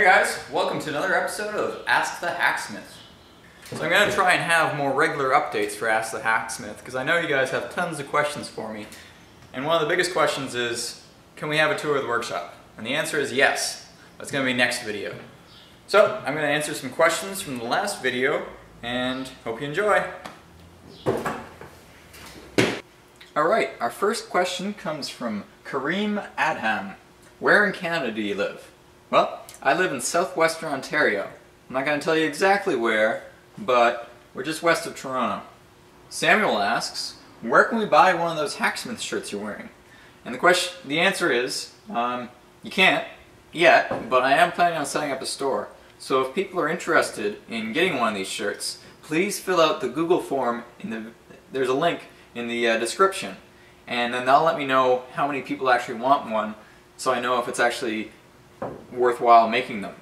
Hey guys, welcome to another episode of Ask the Hacksmith. So I'm going to try and have more regular updates for Ask the Hacksmith because I know you guys have tons of questions for me. And one of the biggest questions is, can we have a tour of the workshop? And the answer is yes. That's going to be next video. So I'm going to answer some questions from the last video and hope you enjoy. Alright, our first question comes from Kareem Adham. Where in Canada do you live? Well, I live in southwestern Ontario. I'm not going to tell you exactly where, but we're just west of Toronto. Samuel asks, where can we buy one of those Hacksmith shirts you're wearing? And the answer is, you can't yet, but I am planning on setting up a store. So if people are interested in getting one of these shirts, please fill out the Google form. There's a link in the description, and then they'll let me know how many people actually want one, so I know if it's actually worthwhile making them.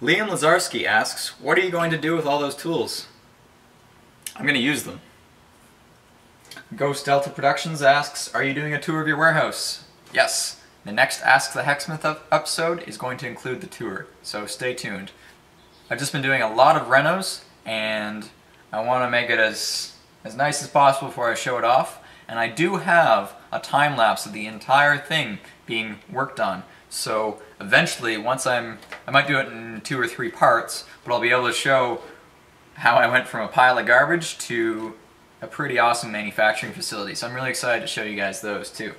Liam Lazarski asks, what are you going to do with all those tools? I'm going to use them. Ghost Delta Productions asks, are you doing a tour of your warehouse? Yes. The next Ask the Hacksmith episode is going to include the tour, so stay tuned. I've just been doing a lot of renos, and I want to make it as nice as possible before I show it off, and I do have a time lapse of the entire thing being worked on. So eventually, I might do it in 2 or 3 parts, but I'll be able to show how I went from a pile of garbage to a pretty awesome manufacturing facility. So I'm really excited to show you guys those too.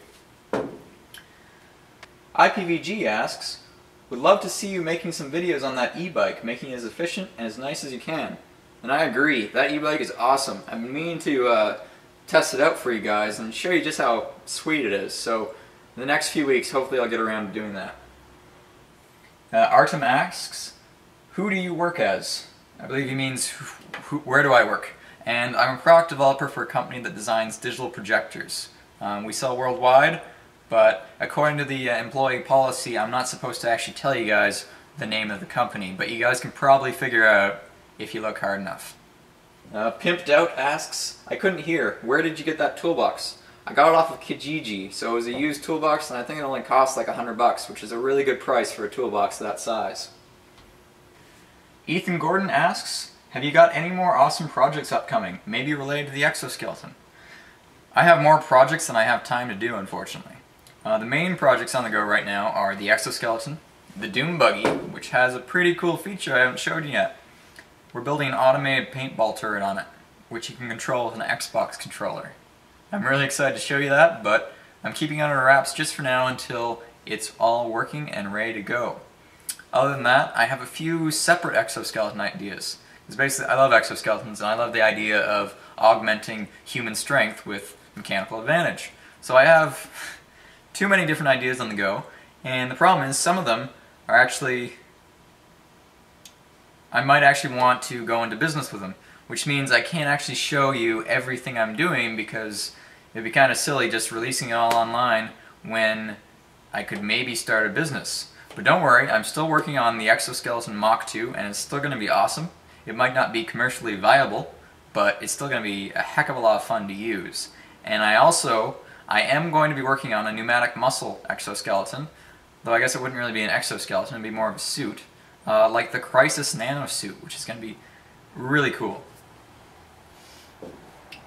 IPVG asks, would love to see you making some videos on that e-bike, making it as efficient and as nice as you can. And I agree, that e-bike is awesome. I've been meaning to test it out for you guys and show you just how sweet it is. So in the next few weeks, hopefully I'll get around to doing that. Artem asks, who do you work as? I believe he means, where do I work? And I'm a product developer for a company that designs digital projectors. We sell worldwide, but according to the employee policy, I'm not supposed to actually tell you guys the name of the company, but you guys can probably figure out if you look hard enough. Pimped Out asks, I couldn't hear, where did you get that toolbox? I got it off of Kijiji, so it was a used toolbox, and I think it only cost like $100, which is a really good price for a toolbox that size. Ethan Gordon asks, have you got any more awesome projects upcoming, maybe related to the exoskeleton? I have more projects than I have time to do, unfortunately. The main projects on the go right now are the exoskeleton, the Doom Buggy, which has a pretty cool feature I haven't showed you yet. We're building an automated paintball turret on it, which you can control with an Xbox controller. I'm really excited to show you that, but I'm keeping it under wraps just for now until it's all working and ready to go. Other than that, I have a few separate exoskeleton ideas. Because basically, I love exoskeletons, and I love the idea of augmenting human strength with mechanical advantage. So I have too many different ideas on the go, and the problem is some of them are actually, I might actually want to go into business with them, which means I can't actually show you everything I'm doing because it'd be kind of silly just releasing it all online when I could maybe start a business. But don't worry, I'm still working on the Exoskeleton Mach 2, and it's still going to be awesome. It might not be commercially viable, but it's still going to be a heck of a lot of fun to use. And I am going to be working on a pneumatic muscle exoskeleton, though I guess it wouldn't really be an exoskeleton, it'd be more of a suit, like the Crisis Nano suit, which is going to be really cool.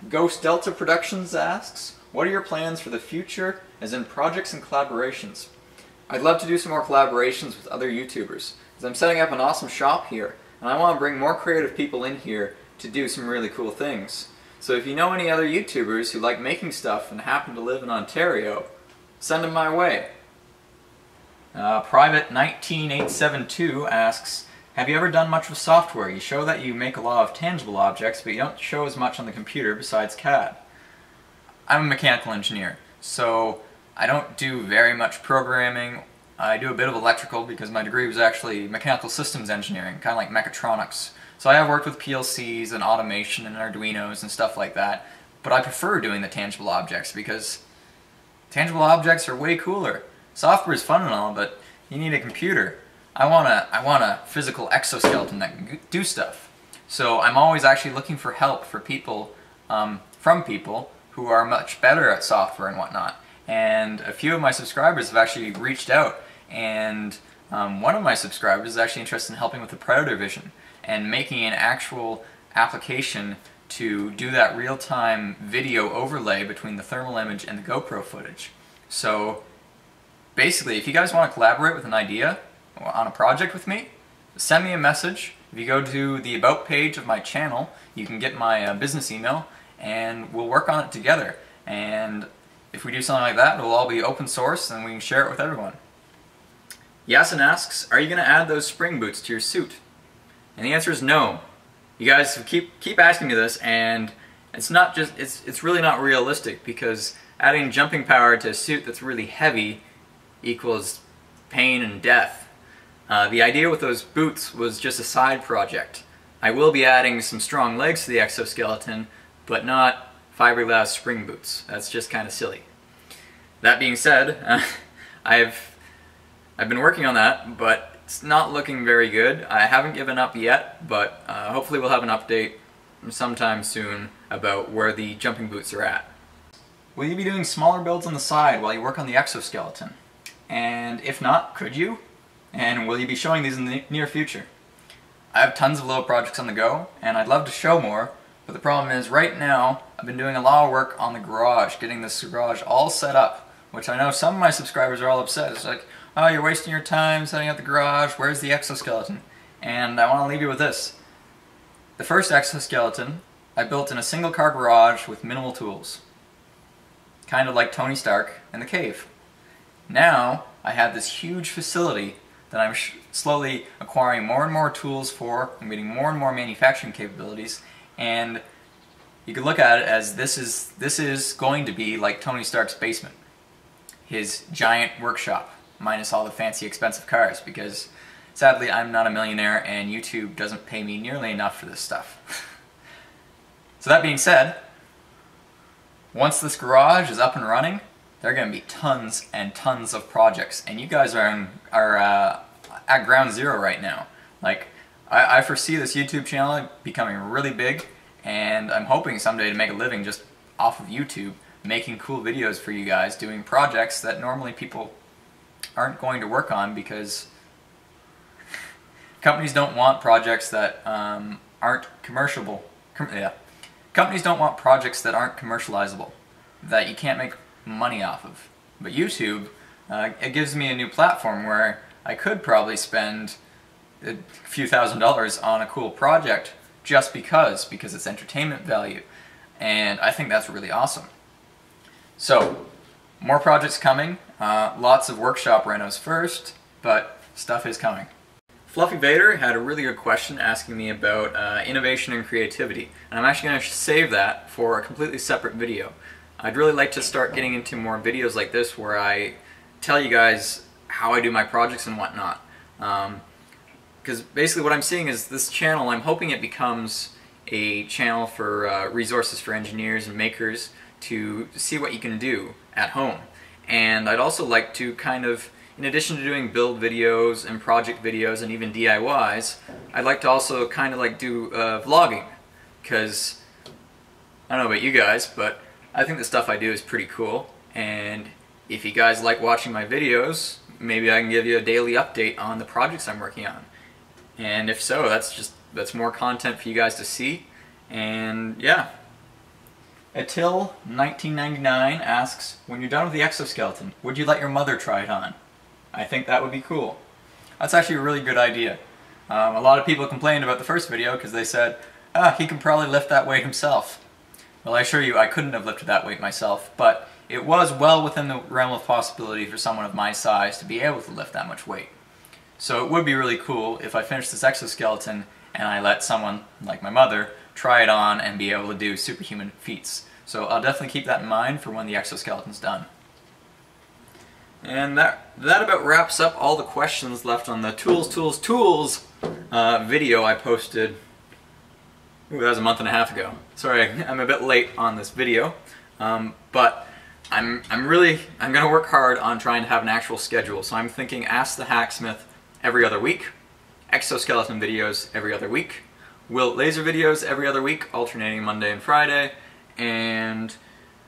Ghost Delta Productions asks, what are your plans for the future, as in projects and collaborations? I'd love to do some more collaborations with other YouTubers, as I'm setting up an awesome shop here, and I want to bring more creative people in here to do some really cool things. So if you know any other YouTubers who like making stuff and happen to live in Ontario, send them my way. Private19872 asks, have you ever done much with software? You show that you make a lot of tangible objects, but you don't show as much on the computer besides CAD. I'm a mechanical engineer, so I don't do very much programming. I do a bit of electrical because my degree was actually mechanical systems engineering, kind of like mechatronics. So I have worked with PLCs and automation and Arduinos and stuff like that, but I prefer doing the tangible objects because tangible objects are way cooler. Software is fun and all, but you need a computer. I want a physical exoskeleton that can do stuff. So I'm always actually looking for help for people, from people who are much better at software and whatnot. And a few of my subscribers have actually reached out and One of my subscribers is actually interested in helping with the predator vision and making an actual application to do that real-time video overlay between the thermal image and the GoPro footage. So basically, if you guys want to collaborate with an idea on a project with me, send me a message. If you go to the About page of my channel, you can get my business email, and we'll work on it together. And if we do something like that, it'll all be open source and we can share it with everyone. Yasin asks, are you going to add those spring boots to your suit? And the answer is no. You guys keep asking me this, and it's really not realistic, because adding jumping power to a suit that's really heavy equals pain and death. The idea with those boots was just a side project. I will be adding some strong legs to the exoskeleton, but not fiberglass spring boots. That's just kind of silly. That being said, I've been working on that, but it's not looking very good. I haven't given up yet, but hopefully we'll have an update sometime soon about where the jumping boots are at. Will you be doing smaller builds on the side while you work on the exoskeleton? And if not, could you? And will you be showing these in the near future? I have tons of little projects on the go, and I'd love to show more, but the problem is right now I've been doing a lot of work on the garage, getting this garage all set up, which I know some of my subscribers are all upset. It's like, oh, you're wasting your time setting up the garage, where's the exoskeleton? And I want to leave you with this. The first exoskeleton I built in a single car garage with minimal tools. Kind of like Tony Stark in the cave. Now I have this huge facility that I'm slowly acquiring more and more tools for. I'm getting more and more manufacturing capabilities, and you could look at it as this is going to be like Tony Stark's basement. His giant workshop, minus all the fancy expensive cars, because sadly I'm not a millionaire and YouTube doesn't pay me nearly enough for this stuff. So that being said, once this garage is up and running, there are going to be tons and tons of projects, and you guys are at ground zero right now. Like, I foresee this YouTube channel becoming really big, and I'm hoping someday to make a living just off of YouTube, making cool videos for you guys, doing projects that normally people aren't going to work on, because companies don't want projects that aren't commercializable. Companies don't want projects that aren't commercializable, that you can't make money off of. But YouTube, it gives me a new platform where I could probably spend a few $1,000s on a cool project just because it's entertainment value, and I think that's really awesome. So, more projects coming, lots of workshop renos first, but stuff is coming. Fluffy Vader had a really good question asking me about innovation and creativity, and I'm actually going to save that for a completely separate video. I'd really like to start getting into more videos like this where I tell you guys how I do my projects and whatnot. Because basically what I'm seeing is this channel, I'm hoping it becomes a channel for resources for engineers and makers to see what you can do at home. And I'd also like to kind of, in addition to doing build videos and project videos and even DIYs, I'd like to also kind of like do vlogging. Because, I don't know about you guys, but I think the stuff I do is pretty cool, and if you guys like watching my videos, maybe I can give you a daily update on the projects I'm working on. And if so, that's more content for you guys to see, and yeah. Atil1999 asks, when you're done with the exoskeleton, would you let your mother try it on? I think that would be cool. That's actually a really good idea. A lot of people complained about the first video because they said, he can probably lift that weight himself. Well, I assure you I couldn't have lifted that weight myself, but it was well within the realm of possibility for someone of my size to be able to lift that much weight. So it would be really cool if I finished this exoskeleton and I let someone, like my mother, try it on and be able to do superhuman feats. So I'll definitely keep that in mind for when the exoskeleton's done. And that about wraps up all the questions left on the tools video I posted. Ooh, that was a month and a half ago. Sorry, I'm a bit late on this video, but I'm gonna work hard on trying to have an actual schedule. So I'm thinking Ask the Hacksmith every other week, exoskeleton videos every other week, Wilt laser videos every other week, alternating Monday and Friday, and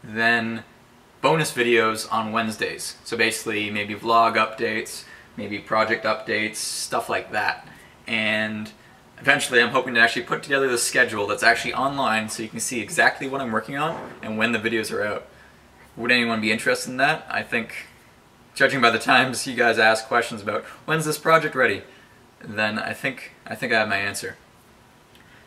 then bonus videos on Wednesdays. So basically maybe vlog updates, maybe project updates, stuff like that. And eventually I'm hoping to actually put together the schedule that's actually online so you can see exactly what I'm working on and when the videos are out. Would anyone be interested in that? I think, judging by the times you guys ask questions about when's this project ready, then I think I have my answer.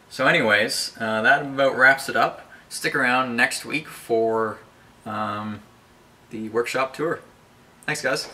So anyways, that about wraps it up. Stick around next week for the workshop tour. Thanks guys.